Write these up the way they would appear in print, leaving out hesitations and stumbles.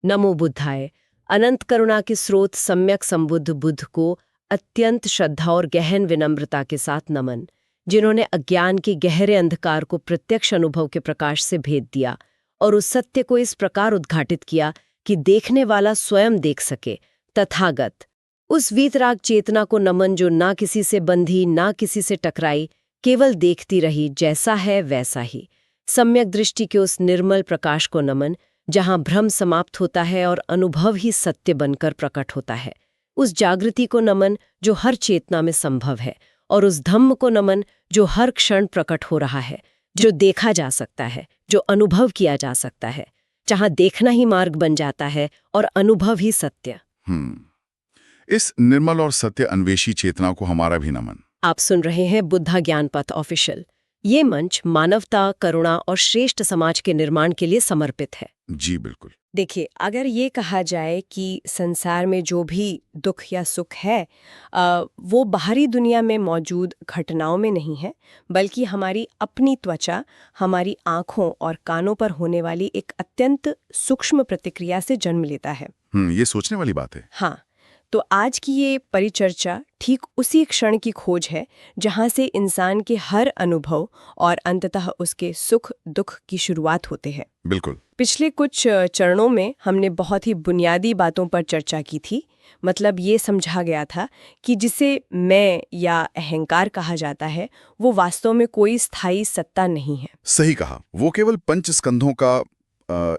नमो बुद्धाय। अनंत करुणा के स्रोत सम्यक संबुद्ध बुद्ध को अत्यंत श्रद्धा और गहन विनम्रता के साथ नमन, जिन्होंने अज्ञान के गहरे अंधकार को प्रत्यक्ष अनुभव के प्रकाश से भेद दिया और उस सत्य को इस प्रकार उद्घाटित किया कि देखने वाला स्वयं देख सके। तथागत उस वीतराग चेतना को नमन जो ना किसी से बंधी ना किसी से टकराई, केवल देखती रही, जैसा है वैसा ही। सम्यक दृष्टि के उस निर्मल प्रकाश को नमन जहां भ्रम समाप्त होता है और अनुभव ही सत्य बनकर प्रकट होता है। उस जागृति को नमन जो हर चेतना में संभव है, और उस धम्म को नमन जो हर क्षण प्रकट हो रहा है, जो देखा जा सकता है, जो अनुभव किया जा सकता है, जहां देखना ही मार्ग बन जाता है और अनुभव ही सत्य। इस निर्मल और सत्य अन्वेषी चेतना को हमारा भी नमन। आप सुन रहे हैं बुद्धा ज्ञान पथ ऑफिशियल। ये मंच मानवता, करुणा और श्रेष्ठ समाज के निर्माण के लिए समर्पित है। जी बिल्कुल। देखिए, अगर ये कहा जाए कि संसार में जो भी दुख या सुख है वो बाहरी दुनिया में मौजूद घटनाओं में नहीं है, बल्कि हमारी अपनी त्वचा, हमारी आँखों और कानों पर होने वाली एक अत्यंत सूक्ष्म प्रतिक्रिया से जन्म लेता है। ये सोचने वाली बात है। हाँ, तो आज की ये परिचर्चा ठीक उसी क्षण की खोज है जहाँ से इंसान के हर अनुभव और अंततः उसके सुख दुख की शुरुआत होते हैं। बिल्कुल। पिछले कुछ चरणों में हमने बहुत ही बुनियादी बातों पर चर्चा की थी। मतलब ये समझा गया था कि जिसे मैं या अहंकार कहा जाता है, वो वास्तव में कोई स्थायी सत्ता नहीं है। सही कहा। वो केवल पंच स्कंधों का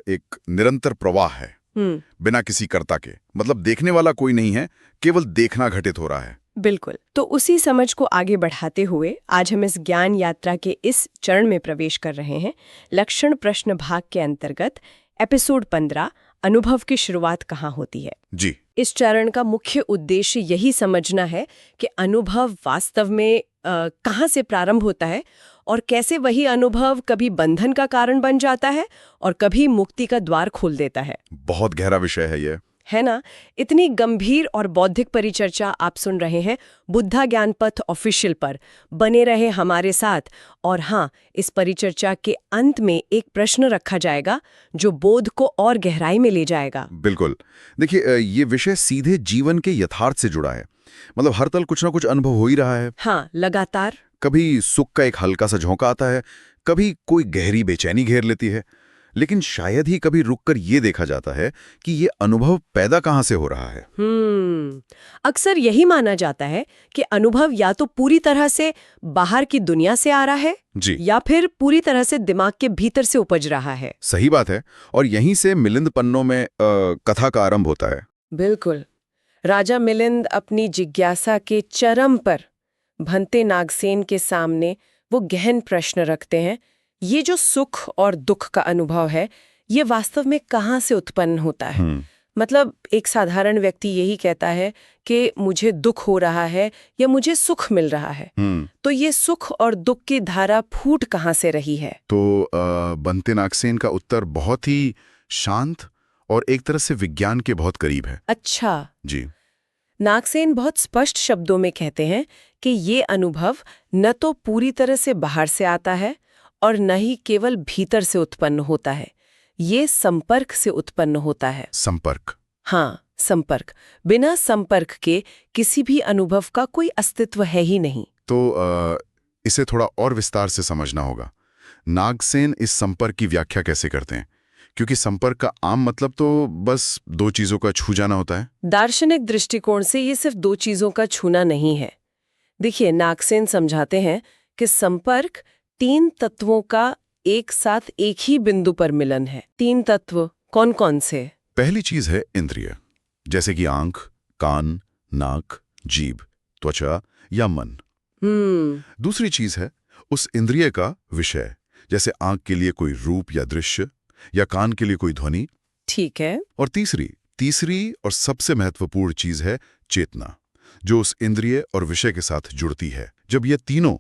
एक निरंतर प्रवाह है, बिना किसी कर्ता के। मतलब देखने वाला कोई नहीं है, केवल देखना घटित हो रहा है। बिल्कुल। तो उसी समझ को आगे बढ़ाते हुए आज हम इस ज्ञान यात्रा के इस चरण में प्रवेश कर रहे हैं। लक्षण प्रश्न भाग के अंतर्गत एपिसोड 15, अनुभव की शुरुआत कहाँ होती है। जी। इस चरण का मुख्य उद्देश्य यही समझना है कि अनुभव वास्तव में कहाँ से प्रारंभ होता है और कैसे वही अनुभव कभी बंधन का कारण बन जाता है और कभी मुक्ति का द्वार खोल देता है। बहुत गहरा विषय है ये, है ना। इतनी गंभीर और बौद्धिक परिचर्चा आप सुन रहे हैं बुद्धा ज्ञान पथ ऑफिशियल पर। बने रहे हमारे साथ। और हाँ, इस परिचर्चा के अंत में एक प्रश्न रखा जाएगा जो बोध को और गहराई में ले जाएगा। बिल्कुल। देखिए, ये विषय सीधे जीवन के यथार्थ से जुड़ा है। मतलब हर पल कुछ ना कुछ अनुभव हो ही रहा है। हाँ, लगातार। कभी सुख का एक हल्का सा झोंका आता है, कभी कोई गहरी बेचैनी घेर लेती है, लेकिन शायद ही कभी रुककर ये देखा जाता है कि ये अनुभव पैदा कहाँ से हो रहा है। अक्सर यही माना जाता है कि अनुभव या तो पूरी तरह से बाहर की दुनिया से आ रहा है जी, या फिर पूरी तरह से दिमाग के भीतर से उपज रहा है। सही बात है। और यहीं से मिलिंद पन्नों में कथा का आरंभ होता है। बिल्कुल। राजा मिलिंद अपनी जिज्ञासा के चरम पर भंते नागसेन के सामने वो गहन प्रश्न रखते हैं, ये जो सुख और दुख का अनुभव है, ये वास्तव में कहाँ से उत्पन्न होता है। मतलब एक साधारण व्यक्ति यही कहता है कि मुझे दुख हो रहा है या मुझे सुख मिल रहा है। तो ये सुख और दुख की धारा फूट कहाँ से रही है? तो भंते नागसेन का उत्तर बहुत ही शांत और एक तरह से विज्ञान के बहुत करीब है। अच्छा जी। नागसेन बहुत स्पष्ट शब्दों में कहते हैं कि ये अनुभव न तो पूरी तरह से बाहर से आता है और न ही केवल भीतर से उत्पन्न होता है, ये संपर्क से उत्पन्न होता है। संपर्क? हाँ, संपर्क। बिना संपर्क के किसी भी अनुभव का कोई अस्तित्व है ही नहीं। तो इसे थोड़ा और विस्तार से समझना होगा। नागसेन इस संपर्क की व्याख्या कैसे करते हैं? क्योंकि संपर्क का आम मतलब तो बस दो चीजों का छू जाना होता है। दार्शनिक दृष्टिकोण से ये सिर्फ दो चीजों का छूना नहीं है। देखिए, नागसेन समझाते हैं कि संपर्क तीन तत्वों का एक साथ एक ही बिंदु पर मिलन है। तीन तत्व कौन कौन से? पहली चीज है इंद्रिय, जैसे कि आंख, कान, नाक, जीभ, त्वचा या मन। दूसरी चीज है उस इंद्रिय का विषय, जैसे आंख के लिए कोई रूप या दृश्य या कान के लिए कोई ध्वनि। ठीक है। और तीसरी और सबसे महत्वपूर्ण चीज है चेतना, जो उस इंद्रिय और विषय के साथ जुड़ती है। जब ये तीनों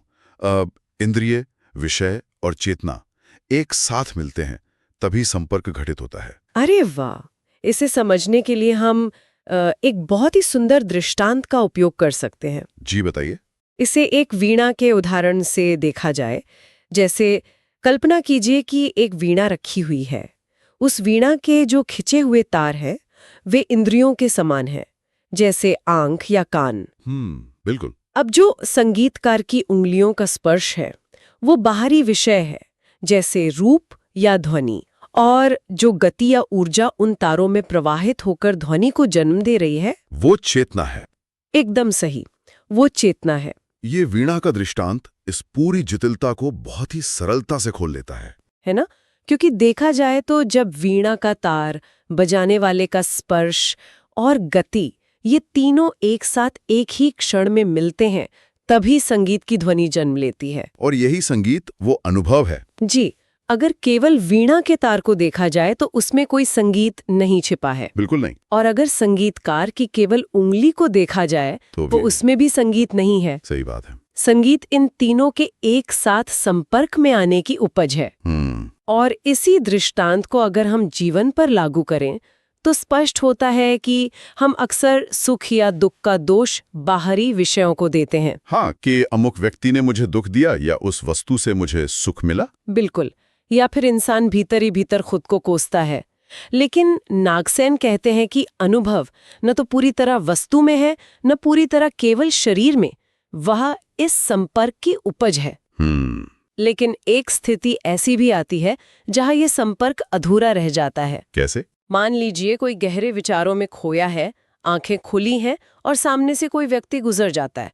इंद्रिय, विषय और चेतना एक साथ मिलते हैं, तभी संपर्क घटित होता है। अरे वाह! इसे समझने के लिए हम एक बहुत ही सुंदर दृष्टांत का उपयोग कर सकते हैं। जी बताइए। इसे एक वीणा के उदाहरण से देखा जाए। जैसे कल्पना कीजिए कि एक वीणा रखी हुई है, उस वीणा के जो खिंचे हुए तार हैं वे इंद्रियों के समान हैं, जैसे आंख या कान। बिल्कुल। अब जो संगीतकार की उंगलियों का स्पर्श है वो बाहरी विषय है, जैसे रूप या ध्वनि, और जो गति या ऊर्जा उन तारों में प्रवाहित होकर ध्वनि को जन्म दे रही है वो चेतना है। एकदम सही, वो चेतना है। ये वीणा का दृष्टांत इस पूरी जटिलता को बहुत ही सरलता से खोल लेता है ना? क्योंकि देखा जाए तो जब वीणा का तार, बजाने वाले का स्पर्श और गति, ये तीनों एक साथ एक ही क्षण में मिलते हैं, तभी संगीत की ध्वनि जन्म लेती है। और यही संगीत वो अनुभव है। जी, अगर केवल वीणा के तार को देखा जाए तो उसमें कोई संगीत नहीं छिपा है। बिल्कुल नहीं। और अगर संगीतकार की केवल उंगली को देखा जाए तो उसमें भी संगीत नहीं है। सही बात है। संगीत इन तीनों के एक साथ संपर्क में आने की उपज है। और इसी दृष्टांत को अगर हम जीवन पर लागू करें तो स्पष्ट होता है कि हम अक्सर सुख या दुख का दोष बाहरी विषयों को देते हैं। हाँ, कि अमुक व्यक्ति ने मुझे दुख दिया या उस वस्तु से मुझे सुख मिला। बिल्कुल। या फिर इंसान भीतर ही भीतर खुद को कोसता है। लेकिन नागसेन कहते हैं कि अनुभव न तो पूरी तरह वस्तु में है, न पूरी तरह केवल शरीर में, वह इस संपर्क की उपज है। लेकिन एक स्थिति ऐसी भी आती है जहां ये संपर्क अधूरा रह जाता है। कैसे? मान लीजिए कोई गहरे विचारों में खोया है, आंखें खुली हैं और सामने से कोई व्यक्ति गुजर जाता है।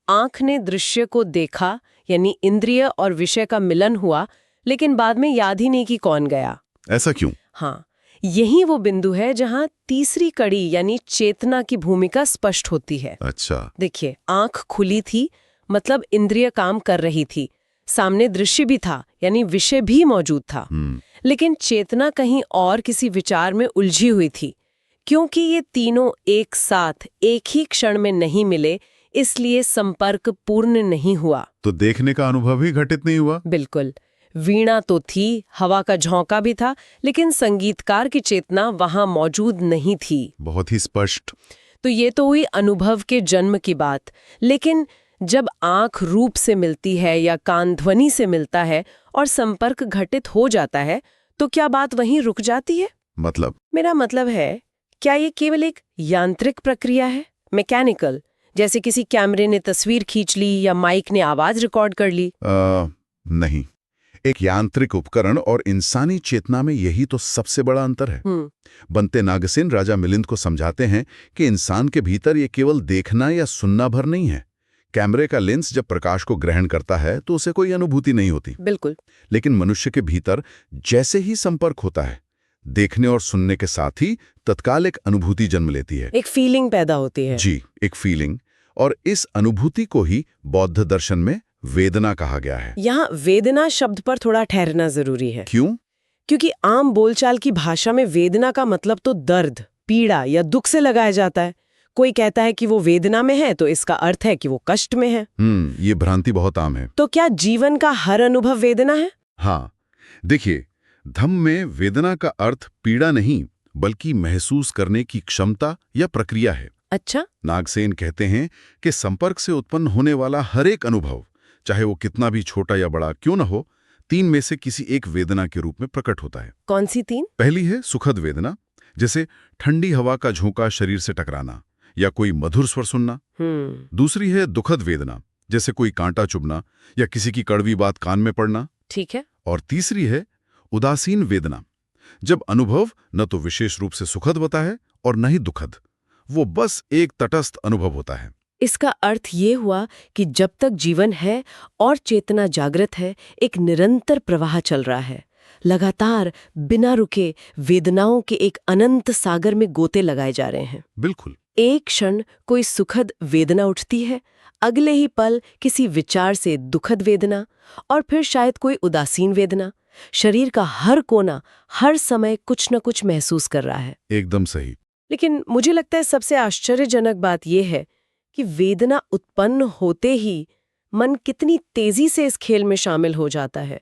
आंख ने दृश्य को देखा, यानी इंद्रिय और विषय का मिलन हुआ, लेकिन बाद में याद ही नहीं कि कौन गया। ऐसा क्यों? हाँ, यही वो बिंदु है जहां तीसरी कड़ी यानी चेतना की भूमिका स्पष्ट होती है। अच्छा। देखिए, आंख खुली थी, मतलब इंद्रिय काम कर रही थी, सामने दृश्य भी था, यानी विषय भी मौजूद था। लेकिन चेतना कहीं और किसी विचार में उलझी हुई थी। क्योंकि ये तीनों एक साथ एक ही क्षण में नहीं मिले, इसलिए संपर्क पूर्ण नहीं हुआ। तो देखने का अनुभव ही घटित नहीं हुआ। बिल्कुल। वीणा तो थी, हवा का झोंका भी था, लेकिन संगीतकार की चेतना वहां मौजूद नहीं थी। बहुत ही स्पष्ट। तो ये तो हुई अनुभव के जन्म की बात। लेकिन जब आंख रूप से मिलती है या कान ध्वनि से मिलता है और संपर्क घटित हो जाता है, तो क्या बात वहीं रुक जाती है? मतलब? मेरा मतलब है, क्या ये केवल एक यांत्रिक प्रक्रिया है, मैकेनिकल, जैसे किसी कैमरे ने तस्वीर खींच ली या माइक ने आवाज रिकॉर्ड कर ली? नहीं। एक यांत्रिक उपकरण और इंसानी चेतना में यही तो सबसे बड़ा अंतर है। बनते नागसेन राजा मिलिंद को समझाते हैं कि इंसान के भीतर ये केवल देखना या सुनना भर नहीं है। कैमरे का लेंस जब प्रकाश को ग्रहण करता है तो उसे कोई अनुभूति नहीं होती। बिल्कुल। लेकिन मनुष्य के भीतर जैसे ही संपर्क होता है, देखने और सुनने के साथ ही तत्काल एक अनुभूति जन्म लेती है। एक फीलिंग पैदा होती है। जी, एक फीलिंग। और इस अनुभूति को ही बौद्ध दर्शन में वेदना कहा गया है। यहाँ वेदना शब्द पर थोड़ा ठहरना जरूरी है। क्यों? क्योंकि आम बोलचाल की भाषा में वेदना का मतलब तो दर्द, पीड़ा या दुख से लगाया जाता है। कोई कहता है कि वो वेदना में है तो इसका अर्थ है कि वो कष्ट में है। ये भ्रांति बहुत आम है। तो क्या जीवन का हर अनुभव वेदना है? हाँ, देखिए, धम्म में वेदना का अर्थ पीड़ा नहीं, बल्कि महसूस करने की क्षमता या प्रक्रिया है। अच्छा। नागसेन कहते हैं कि संपर्क से उत्पन्न होने वाला हर एक अनुभव, चाहे वो कितना भी छोटा या बड़ा क्यों न हो, तीन में से किसी एक वेदना के रूप में प्रकट होता है। कौन सी तीन? पहली है सुखद वेदना, जैसे ठंडी हवा का झोंका शरीर से टकराना या कोई मधुर स्वर सुनना। दूसरी है दुखद वेदना, जैसे कोई कांटा चुभना या किसी की कड़वी बात कान में पड़ना। ठीक है। और तीसरी है उदासीन वेदना, जब अनुभव न तो विशेष रूप से सुखद होता है और न ही दुखद, वो बस एक तटस्थ अनुभव होता है। इसका अर्थ ये हुआ कि जब तक जीवन है और चेतना जागृत है, एक निरंतर प्रवाह चल रहा है। लगातार बिना रुके वेदनाओं के एक अनंत सागर में गोते लगाए जा रहे हैं। बिल्कुल। एक क्षण कोई सुखद वेदना उठती है, अगले ही पल किसी विचार से दुखद वेदना, और फिर शायद कोई उदासीन वेदना। शरीर का हर कोना हर समय कुछ न कुछ महसूस कर रहा है। एकदम सही। लेकिन मुझे लगता है सबसे आश्चर्यजनक बात यह है कि वेदना उत्पन्न होते ही मन कितनी तेजी से इस खेल में शामिल हो जाता है।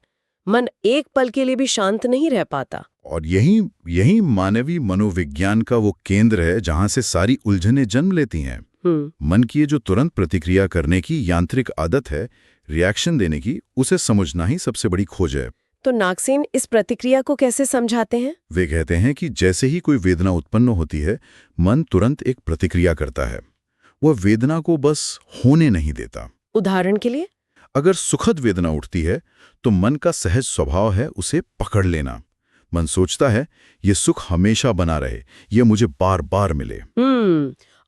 मन एक पल के लिए भी शांत नहीं रह पाता। और यही मानवीय मनोविज्ञान का वो केंद्र है जहां से सारी उलझनें जन्म लेती हैं। मन की ये जो तुरंत प्रतिक्रिया करने की यांत्रिक आदत है, रिएक्शन देने की, उसे समझना ही सबसे बड़ी खोज है। तो नागसेन इस प्रतिक्रिया को कैसे समझाते हैं? वे कहते हैं कि जैसे ही कोई वेदना उत्पन्न होती है, मन तुरंत एक प्रतिक्रिया करता है। वह वेदना को बस होने नहीं देता। उदाहरण के लिए? अगर सुखद वेदना उठती है तो मन का सहज स्वभाव है उसे पकड़ लेना। मन सोचता है ये सुख हमेशा बना रहे, ये मुझे बार बार मिले।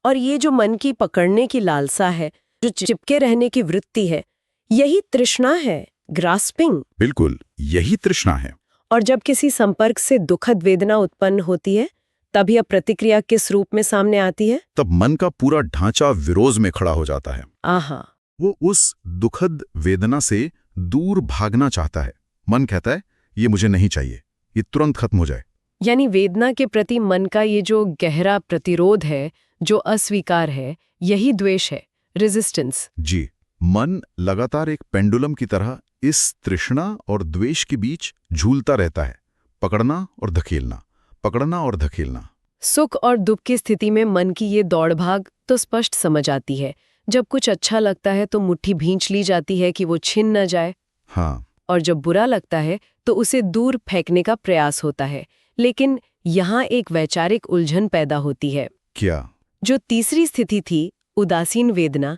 और ये जो मन की पकड़ने की लालसा है, जो चिपके रहने की वृत्ति है, यही तृष्णा है, ग्रास्पिंग। बिल्कुल, यही तृष्णा है। और जब किसी संपर्क से दुखद वेदना उत्पन्न होती है, तब यह प्रतिक्रिया किस रूप में सामने आती है? तब मन का पूरा ढांचा विरोध में खड़ा हो जाता है। आहा। वो उस दुखद वेदना से दूर भागना चाहता है। मन कहता है ये मुझे नहीं चाहिए, ये तुरंत खत्म हो जाए। यानी वेदना के प्रति मन का ये जो गहरा प्रतिरोध है, जो अस्वीकार है, यही द्वेष है, रेजिस्टेंस। जी, मन लगातार एक पेंडुलम की तरह इस तृष्णा और द्वेष के बीच झूलता रहता है, पकड़ना और धकेलना, पकड़ना और धकेलना। सुख और दुख की स्थिति में मन की ये दौड़ भाग तो स्पष्ट समझ आती है। जब कुछ अच्छा लगता है तो मुट्ठी भींच ली जाती है कि वो छिन न जाए। हाँ। और जब बुरा लगता है तो उसे दूर फेंकने का प्रयास होता है। लेकिन यहाँ एक वैचारिक उलझन पैदा होती है। क्या? जो तीसरी स्थिति थी, उदासीन वेदना,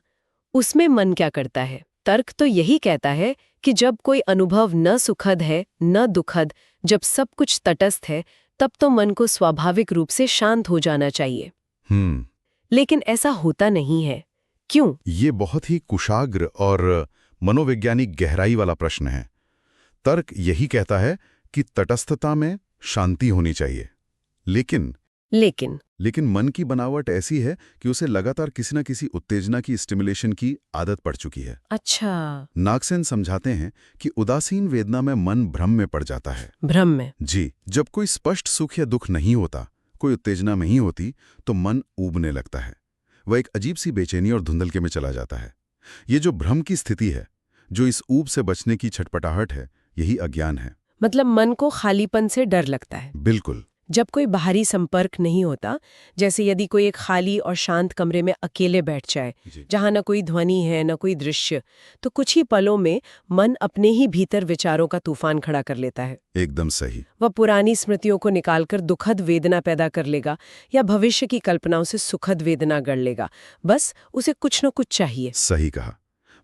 उसमें मन क्या करता है? तर्क तो यही कहता है कि जब कोई अनुभव न सुखद है न दुखद, जब सब कुछ तटस्थ है, तब तो मन को स्वाभाविक रूप से शांत हो जाना चाहिए। लेकिन ऐसा होता नहीं है। क्यों? ये बहुत ही कुशाग्र और मनोवैज्ञानिक गहराई वाला प्रश्न है। तर्क यही कहता है कि तटस्थता में शांति होनी चाहिए, लेकिन मन की बनावट ऐसी है कि उसे लगातार किसी न किसी उत्तेजना की स्टिमुलेशन की आदत पड़ चुकी है। अच्छा। नागसेन समझाते हैं कि उदासीन वेदना में मन भ्रम में पड़ जाता है। भ्रम में? जी, जब कोई स्पष्ट सुख या दुख नहीं होता, कोई उत्तेजना नहीं होती, तो मन ऊबने लगता है। वह एक अजीब सी बेचैनी और धुंधलके में चला जाता है। ये जो भ्रम की स्थिति है, जो इस ऊब से बचने की छटपटाहट है, यही अज्ञान है। मतलब मन को खालीपन से डर लगता है। बिल्कुल। जब कोई बाहरी संपर्क नहीं होता, जैसे यदि कोई एक खाली और शांत कमरे में अकेले बैठ जाए, जहां न कोई ध्वनि है न कोई दृश्य, तो कुछ ही पलों में मन अपने ही भीतर विचारों का तूफान खड़ा कर लेता है। एकदम सही। वह पुरानी स्मृतियों को निकालकर दुखद वेदना पैदा कर लेगा या भविष्य की कल्पनाओं से सुखद वेदना गढ़ लेगा। बस उसे कुछ न कुछ चाहिए। सही कहा।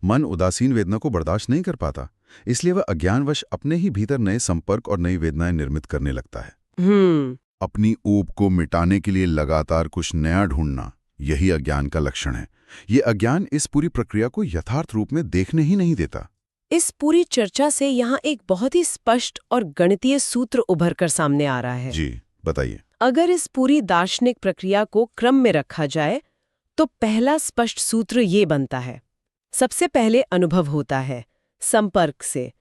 मन उदासीन वेदना को बर्दाश्त नहीं कर पाता, इसलिए वह अज्ञानवश अपने ही भीतर नए संपर्क और नई वेदनाएं निर्मित करने लगता है। अपनी ऊब को मिटाने के लिए लगातार कुछ नया ढूंढना, यही अज्ञान का लक्षण है। ये अज्ञान इस पूरी प्रक्रिया को यथार्थ रूप में देखने ही नहीं देता। इस पूरी चर्चा से यहाँ एक बहुत ही स्पष्ट और गणितीय सूत्र उभर कर सामने आ रहा है। जी, बताइए। अगर इस पूरी दार्शनिक प्रक्रिया को क्रम में रखा जाए तो पहला स्पष्ट सूत्र ये बनता है। सबसे पहले अनुभव होता है संपर्क से,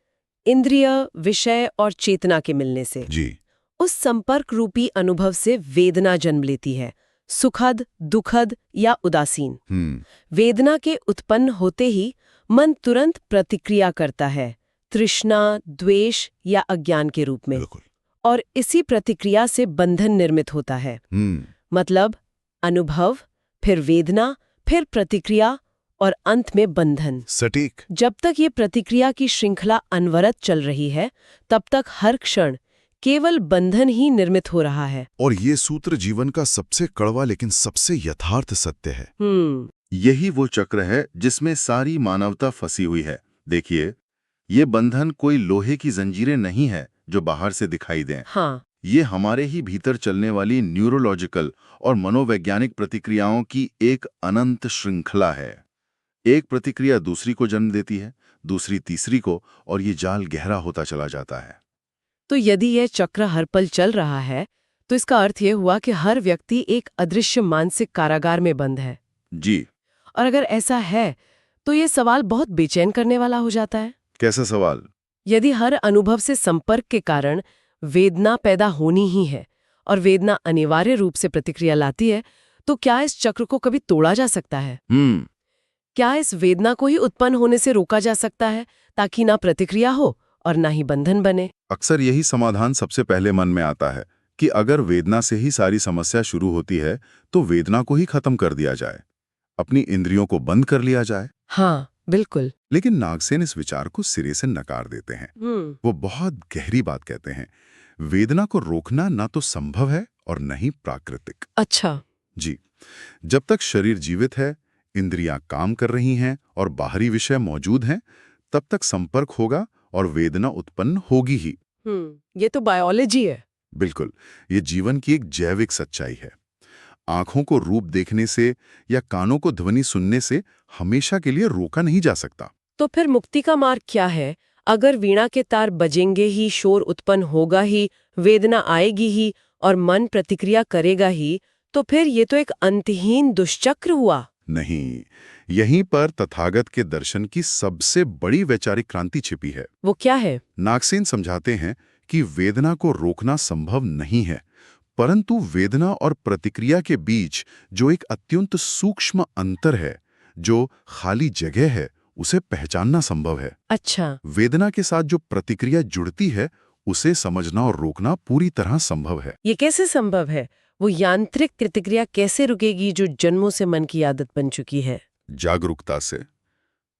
इंद्रिय, विषय और चेतना के मिलने से। जी। उस संपर्क रूपी अनुभव से वेदना जन्म लेती है, सुखद, दुखद या उदासीन। वेदना के उत्पन्न होते ही मन तुरंत प्रतिक्रिया करता है, तृष्णा, द्वेष या अज्ञान के रूप में। और इसी प्रतिक्रिया से बंधन निर्मित होता है। मतलब अनुभव, फिर वेदना, फिर प्रतिक्रिया और अंत में बंधन। सटीक। जब तक ये प्रतिक्रिया की श्रृंखला अनवरत चल रही है, तब तक हर क्षण केवल बंधन ही निर्मित हो रहा है। और ये सूत्र जीवन का सबसे कड़वा लेकिन सबसे यथार्थ सत्य है। यही वो चक्र है जिसमें सारी मानवता फंसी हुई है। देखिए, ये बंधन कोई लोहे की जंजीरें नहीं है जो बाहर से दिखाई दें। हाँ। ये हमारे ही भीतर चलने वाली न्यूरोलॉजिकल और मनोवैज्ञानिक प्रतिक्रियाओं की एक अनंत श्रृंखला है। एक प्रतिक्रिया दूसरी को जन्म देती है, दूसरी तीसरी को, और ये जाल गहरा होता चला जाता है। तो यदि यह चक्र हर पल चल रहा है, तो इसका अर्थ यह हुआ कि हर व्यक्ति एक अदृश्य मानसिक कारागार में बंद है। जी। और अगर ऐसा है, तो ये सवाल बहुत बेचैन करने वाला हो जाता है। कैसा सवाल? यदि हर अनुभव से संपर्क के कारण वेदना पैदा होनी ही है और वेदना अनिवार्य रूप से प्रतिक्रिया लाती है, तो क्या इस चक्र को कभी तोड़ा जा सकता है? क्या इस वेदना को ही उत्पन्न होने से रोका जा सकता है, ताकि ना प्रतिक्रिया हो और ना ही बंधन बने? अक्सर यही समाधान सबसे पहले मन में आता है कि अगर वेदना से ही सारी समस्या शुरू होती है, तो वेदना को ही खत्म कर दिया जाए, अपनी इंद्रियों को बंद कर लिया जाए। हाँ, बिल्कुल। लेकिन नागसेन इस विचार को सिरे से नकार देते हैं। वो बहुत गहरी बात कहते हैं, वेदना को रोकना ना तो संभव है और न ही प्राकृतिक। अच्छा। जी, जब तक शरीर जीवित है, इंद्रियां काम कर रही हैं और बाहरी विषय मौजूद हैं, तब तक संपर्क होगा और वेदना उत्पन्न होगी ही। ये तो बायोलॉजी है। बिल्कुल, ये जीवन की एक जैविक सच्चाई है। आंखों को रूप देखने से या कानों को ध्वनि सुनने से हमेशा के लिए रोका नहीं जा सकता। तो फिर मुक्ति का मार्ग क्या है? अगर वीणा के तार बजेंगे ही, शोर उत्पन्न होगा ही, वेदना आएगी ही और मन प्रतिक्रिया करेगा ही, तो फिर ये तो एक अंतहीन दुष्चक्र हुआ। नहीं, यहीं पर तथागत के दर्शन की सबसे बड़ी वैचारिक क्रांति छिपी है। वो क्या है? नागसेन समझाते हैं कि वेदना को रोकना संभव नहीं है, परंतु वेदना और प्रतिक्रिया के बीच जो एक अत्यंत सूक्ष्म अंतर है, जो खाली जगह है, उसे पहचानना संभव है। अच्छा। वेदना के साथ जो प्रतिक्रिया जुड़ती है, उसे समझना और रोकना पूरी तरह संभव है। ये कैसे संभव है? वो यांत्रिक प्रतिक्रिया कैसे रुकेगी जो जन्मों से मन की आदत बन चुकी है? जागरूकता से,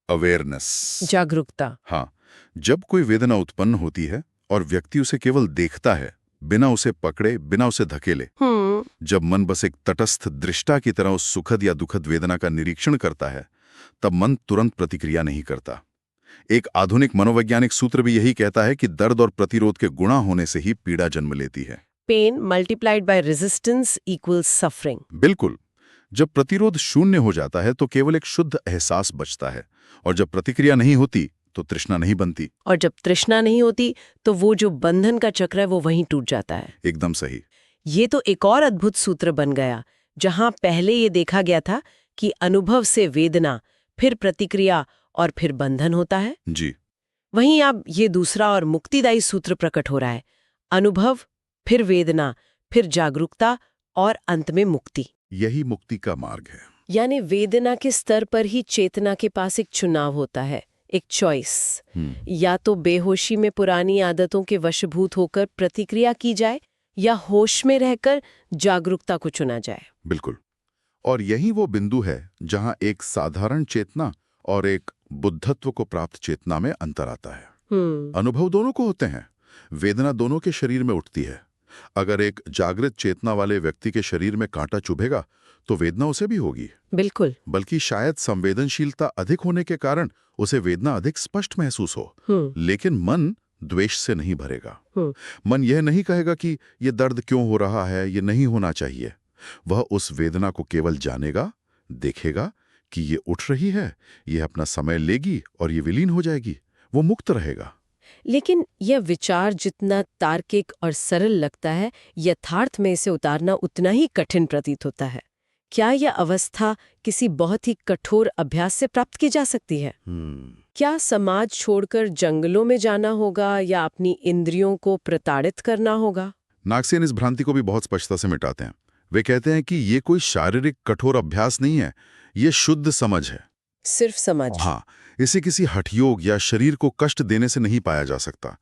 अवेयरनेस। जागरूकता। हाँ, जब कोई वेदना उत्पन्न होती है और व्यक्ति उसे केवल देखता है, बिना उसे पकड़े, बिना उसे धकेले, जब मन बस एक तटस्थ दृष्टा की तरह उस सुखद या दुखद वेदना का निरीक्षण करता है, तब मन तुरंत प्रतिक्रिया नहीं करता। एक आधुनिक मनोवैज्ञानिक सूत्र भी यही कहता है कि दर्द और प्रतिरोध के गुणा होने से ही पीड़ा जन्म लेती है। Pain multiplied by resistance equals suffering. बिल्कुल, जब प्रतिरोध शून्य हो जाता है तो केवल एक शुद्ध एहसास बचता है, और जब प्रतिक्रिया नहीं होती तो तृष्णा नहीं बनती। और जब तृष्णा नहीं होती तो वो जो बंधन का चक्र है वो वहीं टूट जाता है। एकदम सही। ये तो एक और अद्भुत सूत्र बन गया, जहां पहले ये देखा गया था कि अनुभव से वेदना, फिर प्रतिक्रिया और फिर बंधन होता है। जी, वहीं अब ये दूसरा और मुक्तिदायी सूत्र प्रकट हो रहा है, अनुभव, फिर वेदना, फिर जागरूकता और अंत में मुक्ति। यही मुक्ति का मार्ग है। यानी वेदना के स्तर पर ही चेतना के पास एक चुनाव होता है, एक चॉइस। या तो बेहोशी में पुरानी आदतों के वशभूत होकर प्रतिक्रिया की जाए, या होश में रहकर जागरूकता को चुना जाए। बिल्कुल, और यही वो बिंदु है जहां एक साधारण चेतना और एक बुद्धत्व को प्राप्त चेतना में अंतर आता है। अनुभव दोनों को होते हैं, वेदना दोनों के शरीर में उठती है। अगर एक जागृत चेतना वाले व्यक्ति के शरीर में कांटा चुभेगा तो वेदना उसे भी होगी। बिल्कुल। बल्कि शायद संवेदनशीलता अधिक होने के कारण उसे वेदना अधिक स्पष्ट महसूस हो। लेकिन मन द्वेष से नहीं भरेगा। मन यह नहीं कहेगा कि ये दर्द क्यों हो रहा है, ये नहीं होना चाहिए। वह उस वेदना को केवल जानेगा, देखेगा कि ये उठ रही है, ये अपना समय लेगी और ये विलीन हो जाएगी। वो मुक्त रहेगा। लेकिन यह विचार जितना तार्किक और सरल लगता है, यथार्थ में इसे उतारना उतना ही कठिन प्रतीत होता है। क्या यह अवस्था किसी बहुत ही कठोर अभ्यास से प्राप्त की जा सकती है? क्या समाज छोड़कर जंगलों में जाना होगा या अपनी इंद्रियों को प्रताड़ित करना होगा? नागसेन इस भ्रांति को भी बहुत स्पष्टता से मिटाते हैं। वे कहते हैं कि ये कोई शारीरिक कठोर अभ्यास नहीं है, ये शुद्ध समझ है। सिर्फ समझ? हाँ, इसे किसी हठयोग या शरीर को कष्ट देने से नहीं पाया जा सकता।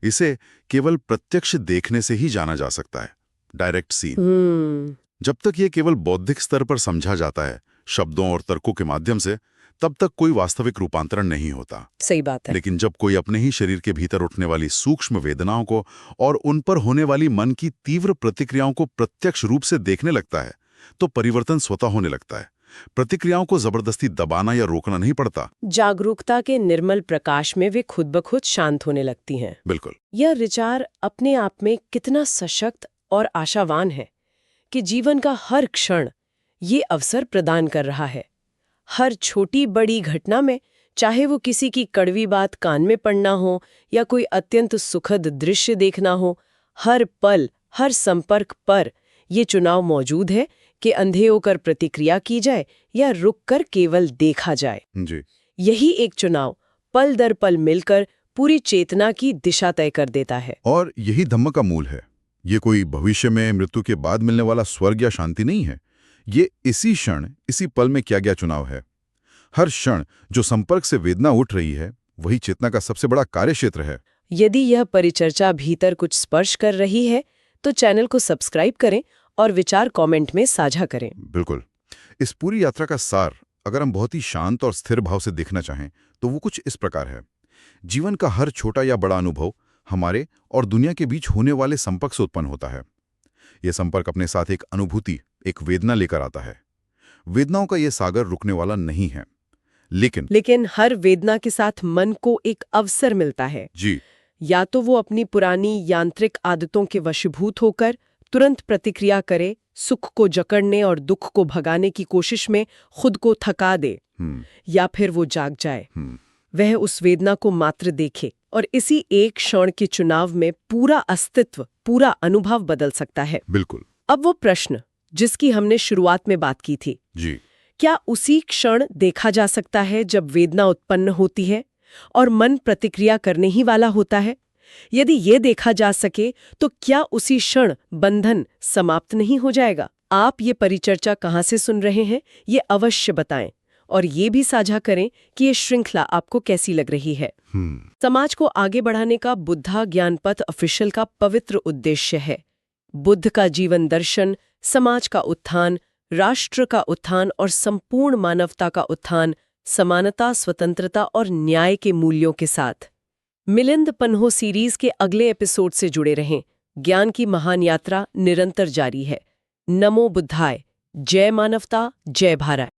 इसे केवल प्रत्यक्ष देखने से ही जाना जा सकता है, डायरेक्ट सीन। जब तक ये केवल बौद्धिक स्तर पर समझा जाता है, शब्दों और तर्कों के माध्यम से, तब तक कोई वास्तविक रूपांतरण नहीं होता। सही बात है। लेकिन जब कोई अपने ही शरीर के भीतर उठने वाली सूक्ष्म वेदनाओं को और उन पर होने वाली मन की तीव्र प्रतिक्रियाओं को प्रत्यक्ष रूप से देखने लगता है, तो परिवर्तन स्वतः होने लगता है। प्रतिक्रियाओं को जबरदस्ती दबाना या रोकना नहीं पड़ता। जागरूकता के निर्मल प्रकाश में वे खुद ब खुद शांत होने लगती हैं। बिल्कुल। यह विचार अपने आप में कितना सशक्त और आशावान है कि जीवन का हर क्षण ये अवसर प्रदान कर रहा है। हर छोटी बड़ी घटना में, चाहे वो किसी की कड़वी बात कान में पड़ना हो या कोई अत्यंत सुखद दृश्य देखना हो, हर पल, हर संपर्क पर ये चुनाव मौजूद है कि अंधे होकर प्रतिक्रिया की जाए या रुककर केवल देखा जाए। जी। यही एक चुनाव पल दर पल मिलकर पूरी चेतना की दिशा तय कर देता है। और यही धम्म का मूल है। ये कोई भविष्य में मृत्यु के बाद मिलने वाला स्वर्ग या शांति नहीं है। ये इसी क्षण, इसी पल में किया गया चुनाव है। हर क्षण जो संपर्क से वेदना उठ रही है, वही चेतना का सबसे बड़ा कार्यक्षेत्र है। यदि यह परिचर्चा भीतर कुछ स्पर्श कर रही है तो चैनल को सब्सक्राइब करें और विचार कमेंट में साझा करें। बिल्कुल। इस पूरी यात्रा का सार अगर हम बहुत ही शांत और स्थिर भाव से देखना चाहें तो वो कुछ इस प्रकार है। जीवन का हर छोटा या बड़ा अनुभव हमारे और दुनिया के बीच होने वाले संपर्क से उत्पन्न होता है। यह संपर्क अपने साथ एक अनुभूति, एक वेदना लेकर आता है। वेदनाओं का यह सागर रुकने वाला नहीं है, लेकिन हर वेदना के साथ मन को एक अवसर मिलता है। जी, या तो वो अपनी पुरानी यांत्रिक आदतों के वशीभूत होकर तुरंत प्रतिक्रिया करे, सुख को जकड़ने और दुख को भगाने की कोशिश में खुद को थका दे, या फिर वो जाग जाए, वह उस वेदना को मात्र देखे और इसी एक क्षण के चुनाव में पूरा अस्तित्व, पूरा अनुभव बदल सकता है। बिल्कुल। अब वो प्रश्न जिसकी हमने शुरुआत में बात की थी, जी, क्या उसी क्षण देखा जा सकता है जब वेदना उत्पन्न होती है और मन प्रतिक्रिया करने ही वाला होता है? यदि ये देखा जा सके तो क्या उसी क्षण बंधन समाप्त नहीं हो जाएगा? आप ये परिचर्चा कहाँ से सुन रहे हैं, ये अवश्य बताएं और ये भी साझा करें कि ये श्रृंखला आपको कैसी लग रही है। समाज को आगे बढ़ाने का बुद्धा ज्ञानपथ ऑफिशियल का पवित्र उद्देश्य है। बुद्ध का जीवन दर्शन समाज का उत्थान, राष्ट्र का उत्थान और संपूर्ण मानवता का उत्थान, समानता, स्वतंत्रता और न्याय के मूल्यों के साथ। मिलिंद पन्हो सीरीज के अगले एपिसोड से जुड़े रहें। ज्ञान की महान यात्रा निरंतर जारी है। नमो बुद्धाय। जय मानवता, जय भारत।